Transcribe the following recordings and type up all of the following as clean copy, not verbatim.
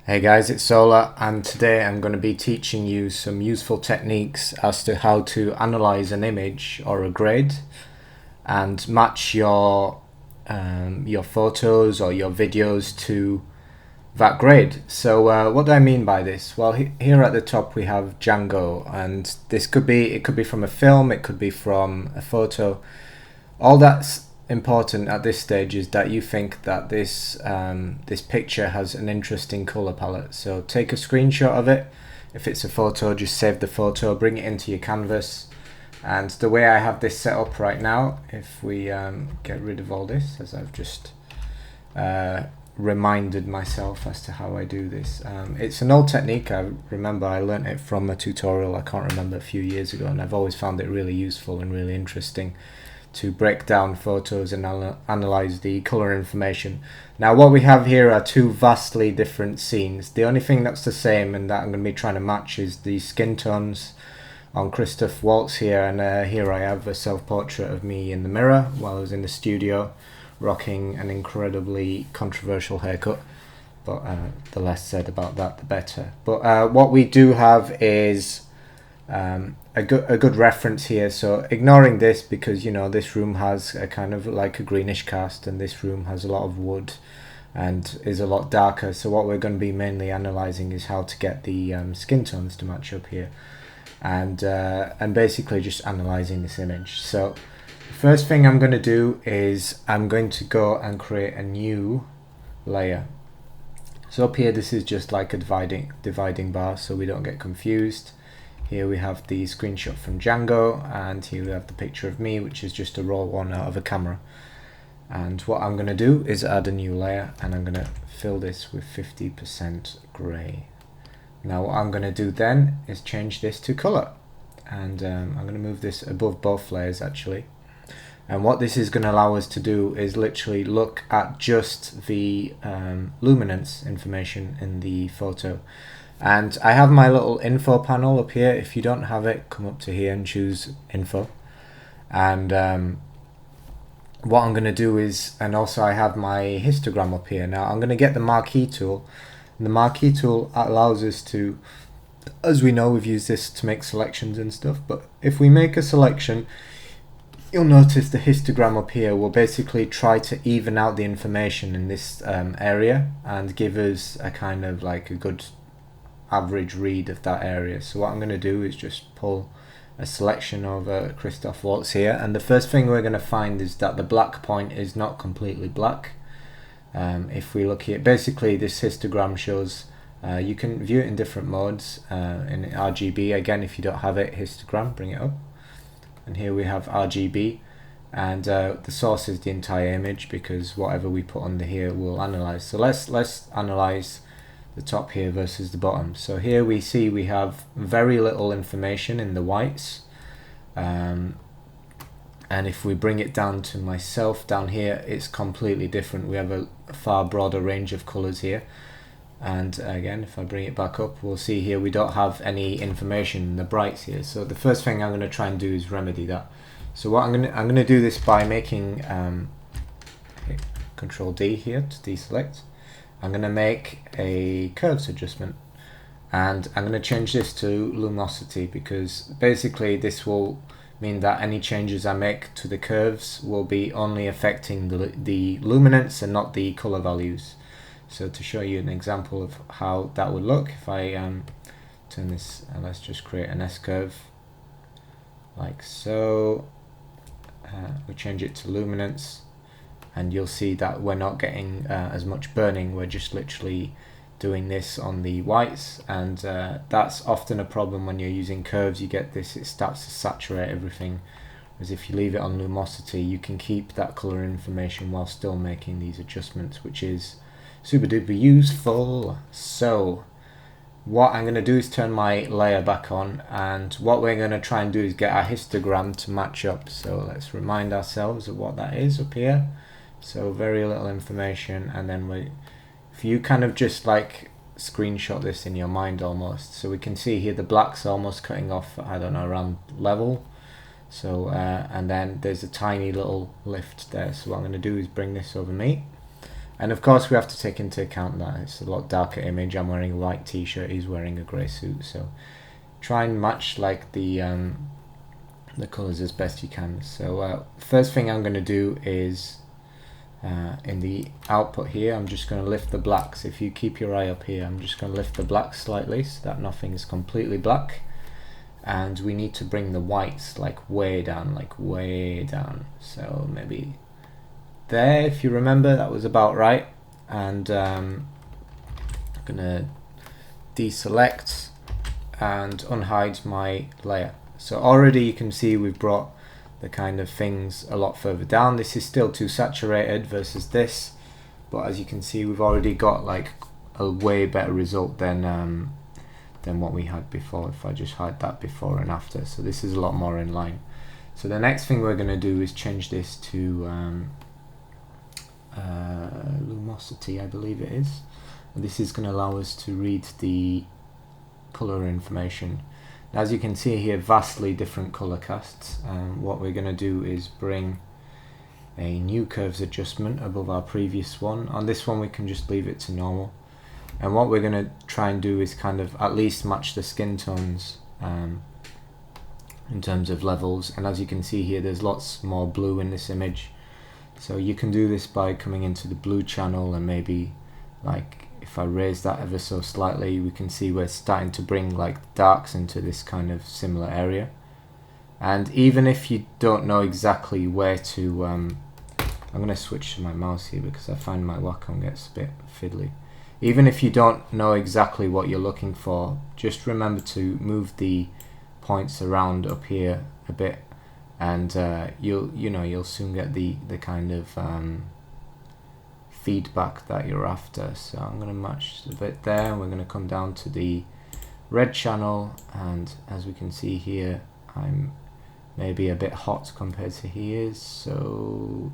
Hey guys, it's Sola, and today I'm going to be teaching you some useful techniques as to how to analyze an image or a grid and match your photos or your videos to that grid. So what do I mean by this? Well, here at the top we have Django, and it could be from a film, it could be from a photo. All that's important at this stage is that you think that this picture has an interesting color palette. So take a screenshot of it. If it's a photo, just save the photo, bring it into your canvas. And the way I have this set up right now, if we get rid of all this, as I've just reminded myself as to how I do this. It's an old technique. I remember I learnt it from a tutorial, I can't remember, a few years ago, and I've always found it really useful and really interesting to break down photos and analyze the color information. Now what we have here are two vastly different scenes. The only thing that's the same and that I'm going to be trying to match is the skin tones on Christoph Waltz here, and here I have a self-portrait of me in the mirror while I was in the studio rocking an incredibly controversial haircut, but the less said about that the better. But what we do have is a good reference here. So ignoring this, because you know this room has a kind of like a greenish cast and this room has a lot of wood and is a lot darker, so what we're going to be mainly analyzing is how to get the skin tones to match up here, and basically just analyzing this image. So the first thing I'm going to do is I'm going to go and create a new layer. So up here this is just like a dividing bar so we don't get confused. Here we have the screenshot from Django, and here we have the picture of me, which is just a raw one out of a camera. And what I'm going to do is add a new layer, and I'm going to fill this with 50% grey. Now what I'm going to do then is change this to color, and I'm going to move this above both layers actually. And what this is going to allow us to do is literally look at just the luminance information in the photo. And I have my little info panel up here. If you don't have it, come up to here and choose info. And what I'm going to do is, and also I have my histogram up here. Now I'm going to get the Marquee Tool. And the Marquee Tool allows us to, as we know, we've used this to make selections and stuff, but if we make a selection, you'll notice the histogram up here will basically try to even out the information in this area and give us a kind of like a good average read of that area. So what I'm going to do is just pull a selection over Christoph Waltz here, and the first thing we're going to find is that the black point is not completely black. If we look here, basically this histogram shows, you can view it in different modes, in RGB. Again, if you don't have it, histogram, bring it up, and here we have RGB, and the source is the entire image, because whatever we put under here we'll analyze. So let's analyze the top here versus the bottom. So here we see we have very little information in the whites, and if we bring it down to myself down here, it's completely different. We have a far broader range of colors here, and again if I bring it back up, we'll see here we don't have any information in the brights here. So the first thing I'm going to try and do is remedy that. So what I'm going to do this by making Control D here to deselect. I'm going to make a curves adjustment, and I'm going to change this to luminosity, because basically this will mean that any changes I make to the curves will be only affecting the luminance and not the color values. So to show you an example of how that would look, if I turn this, let's just create an S-curve like so, we change it to luminance, and you'll see that we're not getting as much burning. We're just literally doing this on the whites, and that's often a problem when you're using curves. You get this, it starts to saturate everything, whereas if you leave it on luminosity, you can keep that color information while still making these adjustments, which is super duper useful. So what I'm going to do is turn my layer back on, and what we're going to try and do is get our histogram to match up. So let's remind ourselves of what that is up here. So very little information, and then if you kind of just like screenshot this in your mind almost, so we can see here the black's almost cutting off, I don't know, around level. So and then there's a tiny little lift there. So what I'm going to do is bring this over me, And of course we have to take into account that it's a lot darker image. I'm wearing a white t-shirt, he's wearing a grey suit, so try and match like the colours as best you can. So first thing I'm going to do is in the output here, I'm just going to lift the blacks. If you keep your eye up here, I'm just going to lift the blacks slightly so that nothing is completely black. And we need to bring the whites like way down, so maybe there, if you remember, that was about right. And I'm gonna deselect and unhide my layer. So already you can see we've brought the kind of things a lot further down. This is still too saturated versus this, but as you can see we've already got like a way better result than what we had before, if I just hide that before and after. So this is a lot more in line. So the next thing we're going to do is change this to lumosity, I believe it is. And this is going to allow us to read the color information. Now, as you can see here, vastly different color casts. What we're going to do is bring a new curves adjustment above our previous one. On this one we can just leave it to normal. And what we're going to try and do is kind of at least match the skin tones in terms of levels. And as you can see here, there's lots more blue in this image. So you can do this by coming into the blue channel, and maybe like if I raise that ever so slightly, we can see we're starting to bring like darks into this kind of similar area. And even if you don't know exactly where to, I'm going to switch to my mouse here because I find my Wacom gets a bit fiddly. Even if you don't know exactly what you're looking for, just remember to move the points around up here a bit, and you'll soon get the kind of feedback that you're after. So I'm going to match a bit there, and we're going to come down to the red channel, and as we can see here, I'm maybe a bit hot compared to he is, so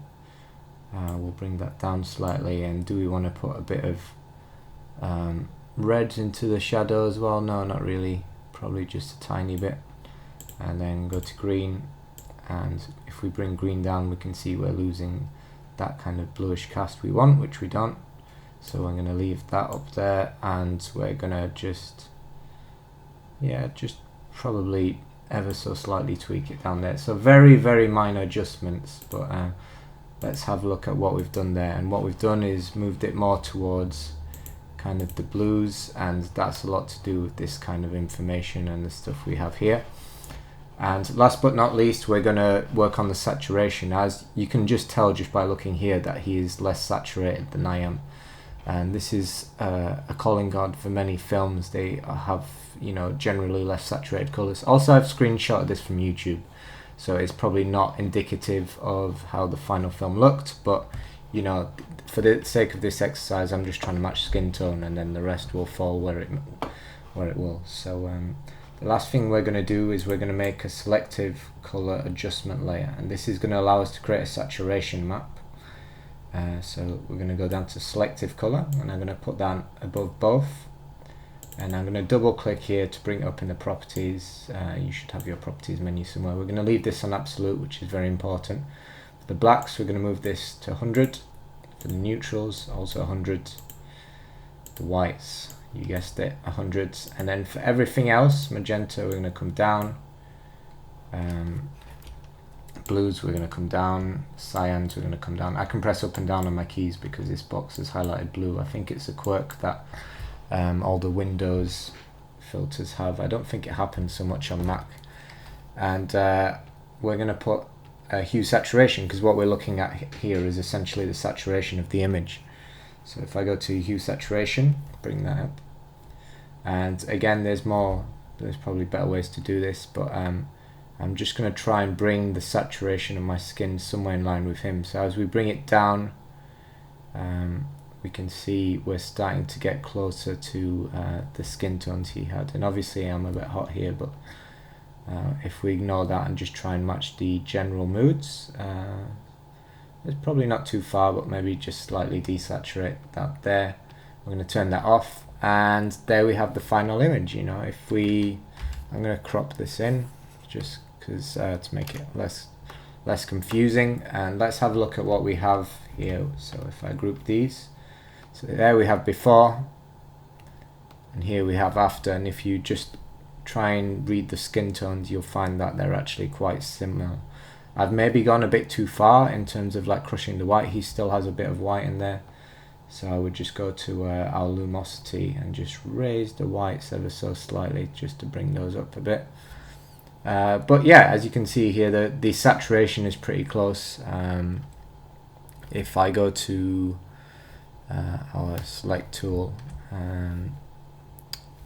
we'll bring that down slightly. And do we want to put a bit of red into the shadow as well? No, not really, probably just a tiny bit. And then go to green, and if we bring green down, we can see we're losing that kind of bluish cast we want, which we don't. So I'm going to leave that up there, and we're going to just probably ever so slightly tweak it down there. So very, very minor adjustments, but let's have a look at what we've done there. And what we've done is moved it more towards kind of the blues, and that's a lot to do with this kind of information and the stuff we have here. And last but not least, we're going to work on the saturation. As you can just tell just by looking here that he is less saturated than I am, and this is a calling card for many films. They have, generally less saturated colors. Also, I've screenshotted this from YouTube, so it's probably not indicative of how the final film looked, but for the sake of this exercise, I'm just trying to match skin tone, and then the rest will fall where it will. So the last thing we're going to do is we're going to make a selective color adjustment layer, and this is going to allow us to create a saturation map. So we're going to go down to selective color, and I'm going to put that above both, and I'm going to double click here to bring it up in the properties. You should have your properties menu somewhere. We're going to leave this on absolute, which is very important. For the blacks, we're going to move this to 100. For the neutrals, also 100. The whites, you guessed it, 100. And then for everything else, magenta, we're going to come down. Blues, we're going to come down. Cyans, we're going to come down. I can press up and down on my keys because this box is highlighted blue. I think it's a quirk that all the Windows filters have. I don't think it happens so much on Mac. And we're going to put hue saturation, because what we're looking at here is essentially the saturation of the image. So if I go to hue saturation, bring that up, and again there's probably better ways to do this, but I'm just going to try and bring the saturation of my skin somewhere in line with him. So as we bring it down, we can see we're starting to get closer to the skin tones he had. And obviously I'm a bit hot here, but if we ignore that and just try and match the general moods, it's probably not too far, but maybe just slightly desaturate that there. We're going to turn that off, and there we have the final image. I'm going to crop this in just because to make it less confusing, and let's have a look at what we have here. So if I group these, So there we have before, and here we have after, and if you just try and read the skin tones, you'll find that they're actually quite similar. I've maybe gone a bit too far in terms of like crushing the white. He still has a bit of white in there, so I would just go to our luminosity and just raise the whites ever so slightly just to bring those up a bit. But yeah, as you can see here, the saturation is pretty close. If I go to our select tool,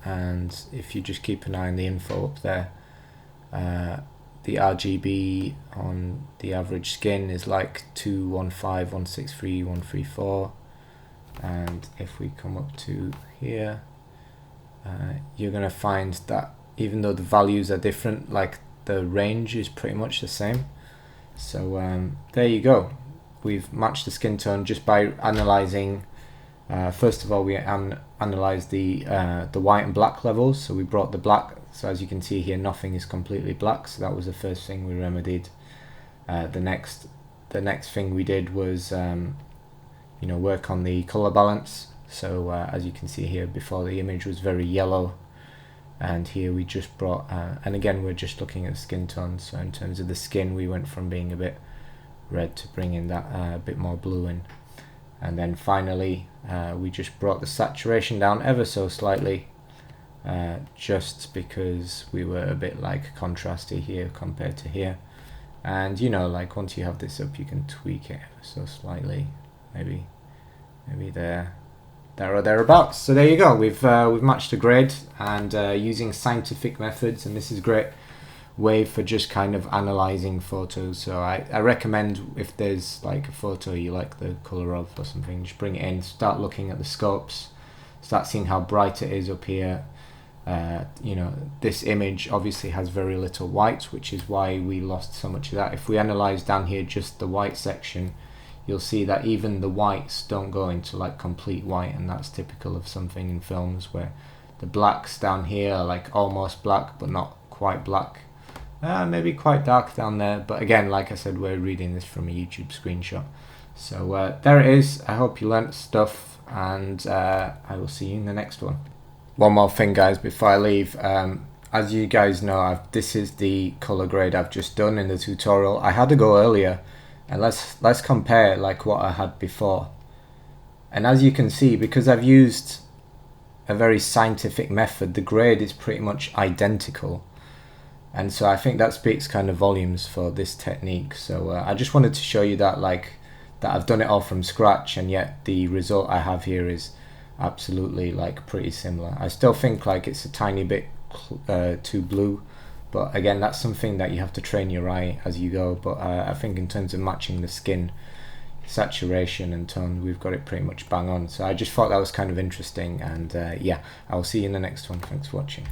and if you just keep an eye on the info up there, the RGB on the average skin is like 215, 163, 134, and if we come up to here, you're going to find that even though the values are different, like the range is pretty much the same. So there you go. We've matched the skin tone just by analyzing. First of all, we analyzed the white and black levels. So we brought the black. So as you can see here, nothing is completely black. So that was the first thing we remedied. The next thing we did was work on the color balance. So as you can see here, before the image was very yellow, and here we just brought. And again, we're just looking at skin tones. So in terms of the skin, we went from being a bit red to bringing that a bit more blue in. And then finally we just brought the saturation down ever so slightly, just because we were a bit like contrasty here compared to here. And like once you have this up, you can tweak it ever so slightly, maybe there or thereabouts. So there you go, we've matched a grade, and using scientific methods, and this is great way for just kind of analyzing photos. So I recommend, if there's like a photo you like the color of or something, just bring it in, start looking at the scopes, start seeing how bright it is up here. This image obviously has very little white, which is why we lost so much of that. If we analyze down here just the white section, you'll see that even the whites don't go into like complete white, and that's typical of something in films where the blacks down here are like almost black but not quite black. Maybe quite dark down there, but again, like I said, we're reading this from a YouTube screenshot. So there it is. I hope you learnt stuff, and I will see you in the next one. One more thing, guys, before I leave. As you guys know, this is the color grade I've just done in the tutorial. I had to go earlier, and let's compare like what I had before. And as you can see, because I've used a very scientific method, the grade is pretty much identical. And so I think that speaks kind of volumes for this technique. So I just wanted to show you that I've done it all from scratch, and yet the result I have here is absolutely like pretty similar. I still think like it's a tiny bit too blue, but again, that's something that you have to train your eye as you go. But I think in terms of matching the skin saturation and tone, we've got it pretty much bang on. So I just thought that was kind of interesting, and yeah, I'll see you in the next one. Thanks for watching.